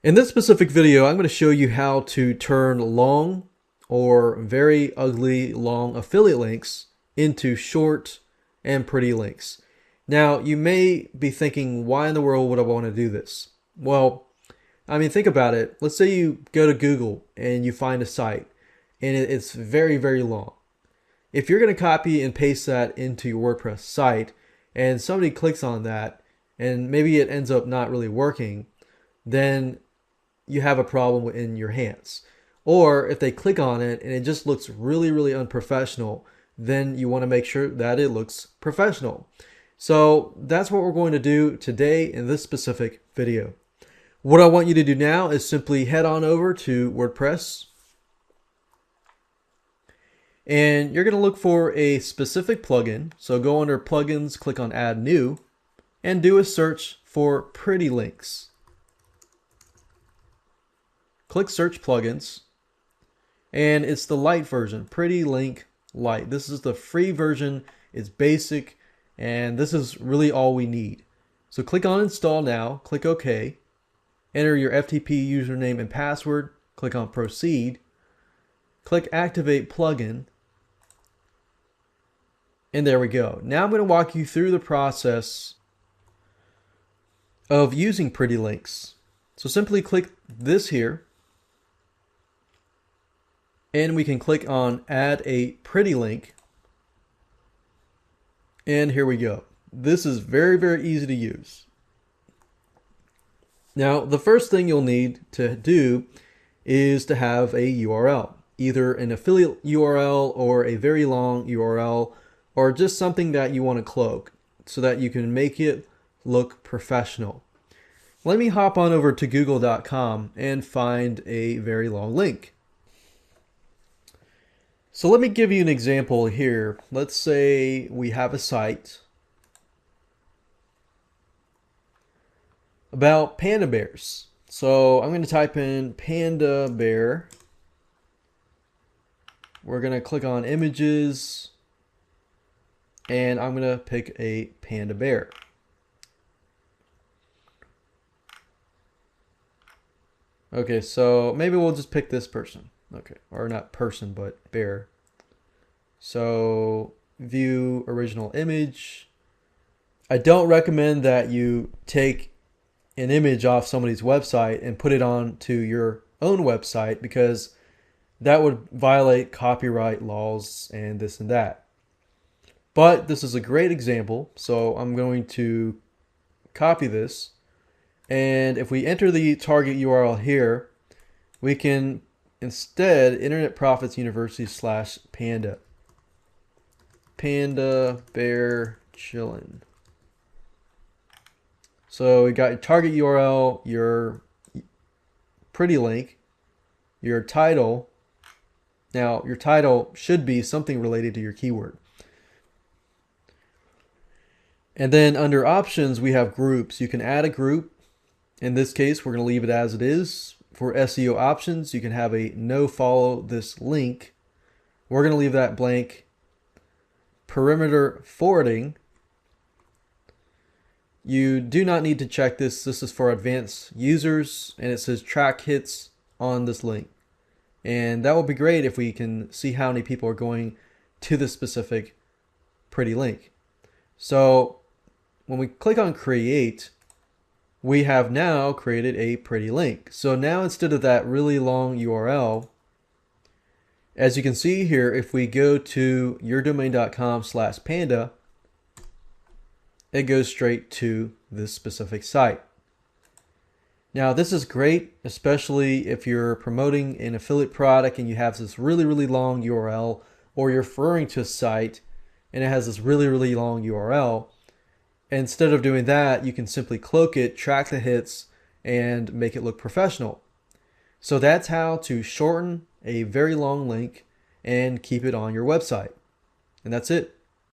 In this specific video, I'm going to show you how to turn long or very ugly long affiliate links into short and pretty links. Now, you may be thinking, why in the world would I want to do this? Well, think about it. Let's say you go to Google and you find a site and it's very, very long. If you're going to copy and paste that into your WordPress site and somebody clicks on that and maybe it ends up not really working, then you have a problem in your hands. Or if they click on it and it just looks really, really unprofessional, then you want to make sure that it looks professional. So that's what we're going to do today in this specific video. What I want you to do now is simply head on over to WordPress. And you're going to look for a specific plugin. So go under plugins, click on add new, and do a search for pretty links. Click search plugins, and it's the light version, Pretty Link Lite. This is the free version. It's basic, and this is really all we need. So click on install now, click OK, enter your FTP username and password, click on proceed, click activate plugin, and there we go. Now I'm going to walk you through the process of using Pretty Links. So simply click this here, and we can click on add a pretty link. And here we go. This is very, very easy to use. Now, the first thing you'll need to do is to have a URL, either an affiliate URL or a very long URL, or just something that you want to cloak so that you can make it look professional. Let me hop on over to google.com and find a very long link. So let me give you an example here. Let's say we have a site about panda bears. So I'm going to type in panda bear. We're going to click on images, and I'm going to pick a panda bear. Okay, so maybe we'll just pick this person. Okay, or not person, but bear. So view original image. I don't recommend that you take an image off somebody's website and put it on to your own website, because that would violate copyright laws and this and that. But this is a great example, so I'm going to copy this. And if we enter the target URL here, we can instead Internet Profits University / panda bear chillin'. So we got your target URL, your pretty link, your title. Now your title should be something related to your keyword. And then under options, we have groups. You can add a group. In this case, we're going to leave it as it is. For SEO options, you can have a no follow this link. We're going to leave that blank. Perimeter forwarding. You do not need to check this. This is for advanced users, and it says track hits on this link. And that would be great if we can see how many people are going to this specific pretty link. So when we click on create, we have now created a pretty link. So now instead of that really long URL, as you can see here, if we go to yourdomain.com / panda, it goes straight to this specific site. Now this is great, especially if you're promoting an affiliate product and you have this really, really long URL, or you're referring to a site and it has this really, really long URL. Instead of doing that, you can simply cloak it, track the hits, and make it look professional. So that's how to shorten a very long link and keep it on your website. And that's it.